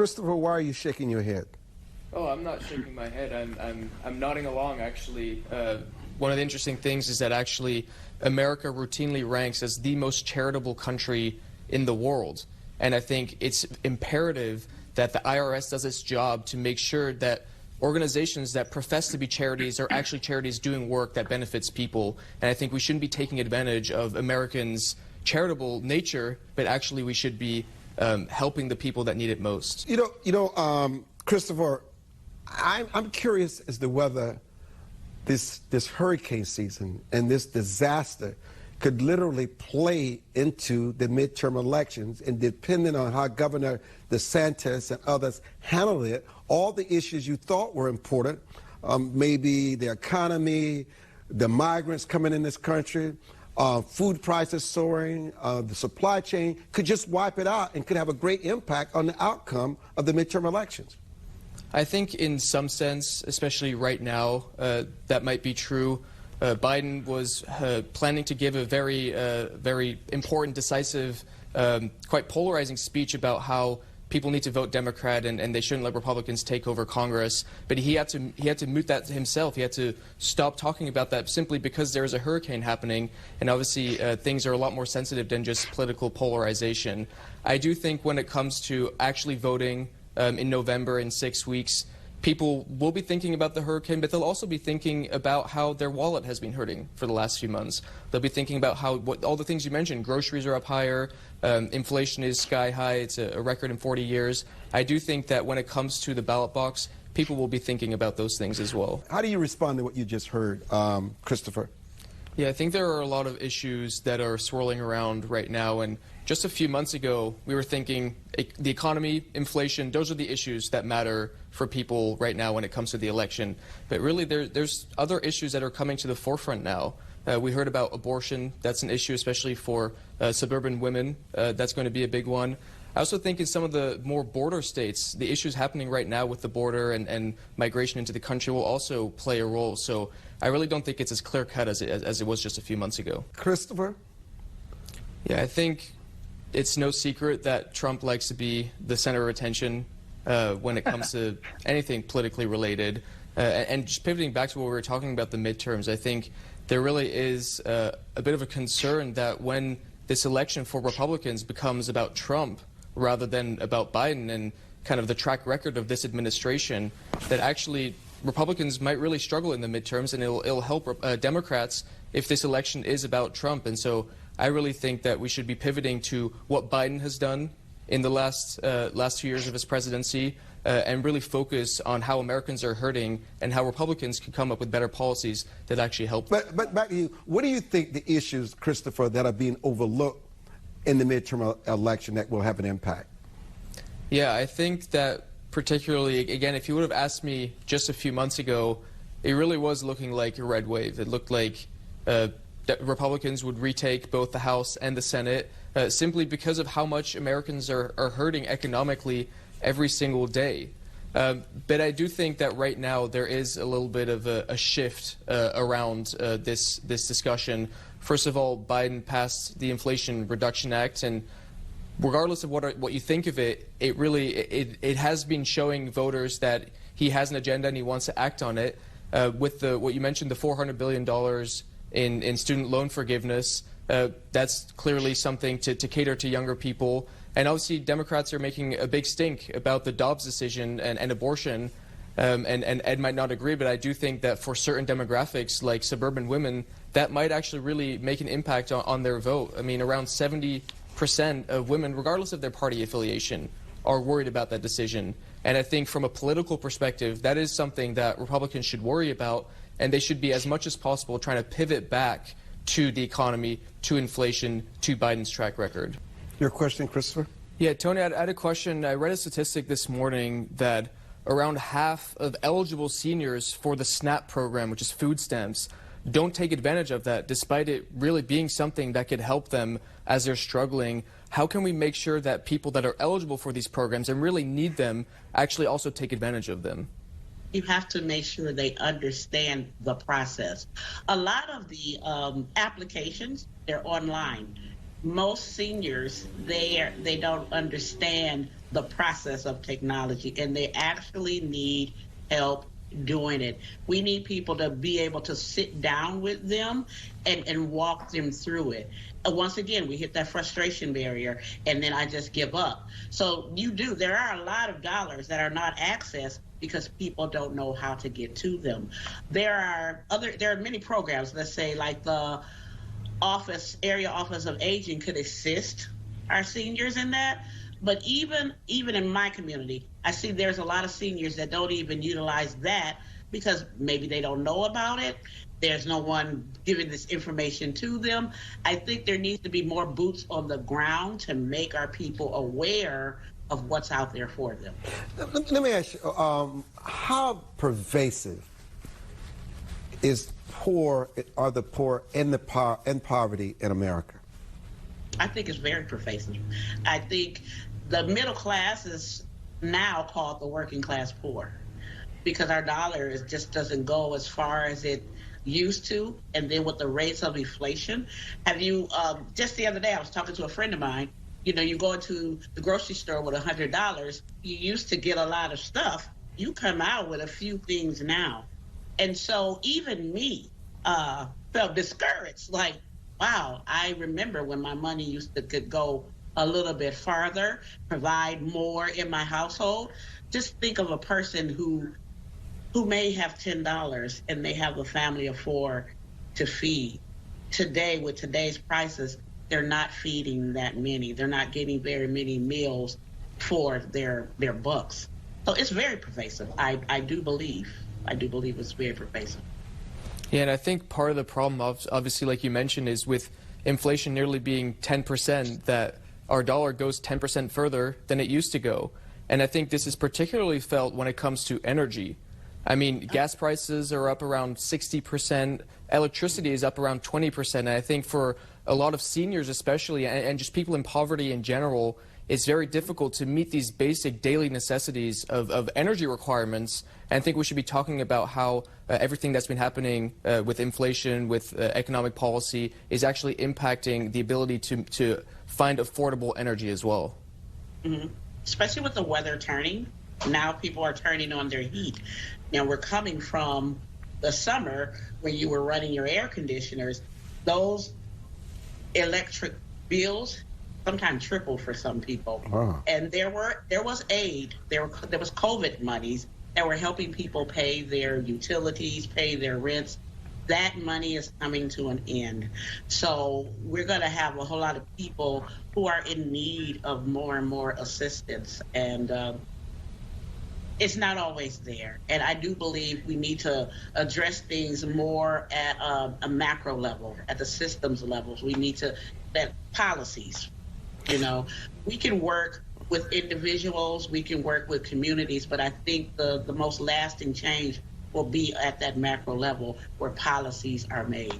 Christopher, why are you shaking your head? Oh, I'm not shaking my head. I'm nodding along, actually. One of the interesting things is that actually America routinely ranks as the most charitable country in the world. And I think it's imperative that the IRS does its job to make sure that organizations that profess to be charities are actually charities doing work that benefits people. And I think we shouldn't be taking advantage of Americans' charitable nature, but actually we should be helping the people that need it most. Christopher, I'm curious as to whether this hurricane season and this disaster could literally play into the midterm elections, and depending on how Governor DeSantis and others handle it, all the issues you thought were important, maybe the economy, the migrants coming in this country, food prices soaring, the supply chain, could just wipe it out and could have a great impact on the outcome of the midterm elections. I think in some sense, especially right now, that might be true. Biden was planning to give a very important, decisive, quite polarizing speech about how people need to vote Democrat and they shouldn't let Republicans take over Congress. But he had to mute that himself. He had to stop talking about that simply because there is a hurricane happening, and obviously things are a lot more sensitive than just political polarization. I do think when it comes to actually voting in November in 6 weeks, people will be thinking about the hurricane, but they'll also be thinking about how their wallet has been hurting for the last few months. They'll be thinking about how all the things you mentioned, groceries are up higher, inflation is sky high, it's a record in 40 years. I do think that when it comes to the ballot box, people will be thinking about those things as well. How do you respond to what you just heard, Christopher? Yeah, I think there are a lot of issues that are swirling around right now, and just a few months ago, we were thinking the economy, inflation, those are the issues that matter for people right now when it comes to the election. But really, there's other issues that are coming to the forefront now. We heard about abortion. That's an issue, especially for suburban women. That's going to be a big one. I also think in some of the more border states, the issues happening right now with the border and migration into the country will also play a role. So I really don't think it's as clear-cut as it was just a few months ago. Christopher? Yeah, I think it's no secret that Trump likes to be the center of attention when it comes to anything politically related. And just pivoting back to what we were talking about, the midterms, I think there really is a bit of a concern that when this election for Republicans becomes about Trump rather than about Biden and kind of the track record of this administration, that actually Republicans might really struggle in the midterms, and it'll help Democrats if this election is about Trump. And so I really think that we should be pivoting to what Biden has done in the last 2 years of his presidency and really focus on how Americans are hurting and how Republicans can come up with better policies that actually help. But back to you, what do you think the issues, Christopher, that are being overlooked in the midterm election that will have an impact? Yeah, I think that particularly, again, if you would have asked me just a few months ago, it really was looking like a red wave. It looked like that Republicans would retake both the House and the Senate simply because of how much Americans are hurting economically every single day. But I do think that right now there is a little bit of a shift around this discussion. First of all, Biden passed the Inflation Reduction Act, and regardless of what you think of it, it has been showing voters that he has an agenda and he wants to act on it. With what you mentioned, the $400 billion in student loan forgiveness, that's clearly something to cater to younger people. And obviously, Democrats are making a big stink about the Dobbs decision and abortion. And Ed might not agree, but I do think that for certain demographics, like suburban women, that might actually really make an impact on their vote. I mean, around 70% of women, regardless of their party affiliation, are worried about that decision. And I think from a political perspective, that is something that Republicans should worry about, and they should be, as much as possible, trying to pivot back to the economy, to inflation, to Biden's track record. Your question, Christopher? Yeah, Tony, I had a question. I read a statistic this morning that around half of eligible seniors for the SNAP program, which is food stamps, don't take advantage of that, despite it really being something that could help them as they're struggling. How can we make sure that people that are eligible for these programs and really need them actually also take advantage of them? You have to make sure they understand the process. A lot of the applications, they're online. Most seniors, they don't understand the process of technology, and they actually need help doing it. We need people to be able to sit down with them and walk them through it. Once again, we hit that frustration barrier, and then I just give up. So there are a lot of dollars that are not accessed because people don't know how to get to them. There are many programs, let's say like the area office of aging could assist our seniors in that. But even in my community, I see there's a lot of seniors that don't even utilize that because maybe they don't know about it. There's no one giving this information to them. I think there needs to be more boots on the ground to make our people aware of what's out there for them. Let me ask you, how pervasive are the poor in poverty in America? I think it's very pervasive. I think the middle class is now called the working class poor because our dollar just doesn't go as far as it used to. And then with the rates of inflation, just the other day I was talking to a friend of mine. You go into the grocery store with $100, you used to get a lot of stuff. You come out with a few things now. And so even me felt discouraged, like, wow, I remember when my money could go a little bit farther, provide more in my household. Just think of a person who may have $10 and they have a family of 4 to feed. Today, with today's prices, they're not feeding that many. They're not getting very many meals for their bucks. So it's very pervasive. I do believe it's very pervasive. Yeah, and I think part of the problem, obviously, like you mentioned, is with inflation nearly being 10%, that our dollar goes 10% further than it used to go. And I think this is particularly felt when it comes to energy. I mean, gas prices are up around 60%, electricity is up around 20%, and I think for a lot of seniors especially, and just people in poverty in general, it's very difficult to meet these basic daily necessities of energy requirements. And I think we should be talking about how everything that's been happening with inflation, with economic policy, is actually impacting the ability to find affordable energy as well. Mm-hmm. Especially with the weather turning. Now people are turning on their heat. Now we're coming from the summer when you were running your air conditioners. Those electric bills sometimes triple for some people. Wow. And there was aid. There was COVID monies that were helping people pay their utilities, pay their rents. That money is coming to an end. So we're going to have a whole lot of people who are in need of more and more assistance. And it's not always there. And I do believe we need to address things more at a macro level, at the systems levels. We need to set policies. We can work with individuals, we can work with communities, but I think the most lasting change will be at that macro level where policies are made.